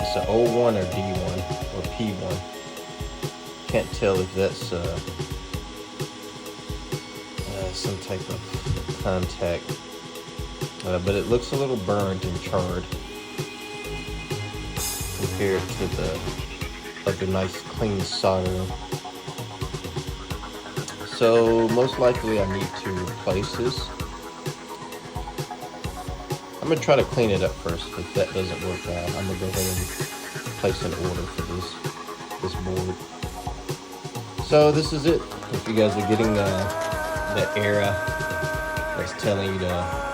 It's an O1 or D1 or P1. Can't tell if that's some type of contact, but it looks a little burned and charred compared to the other nice clean solder. So most likely I need to replace this. I'm gonna try to clean it up first. If that doesn't work out, I'm gonna go ahead and place an order for this board. So this is it. If you guys are getting that error that's telling you to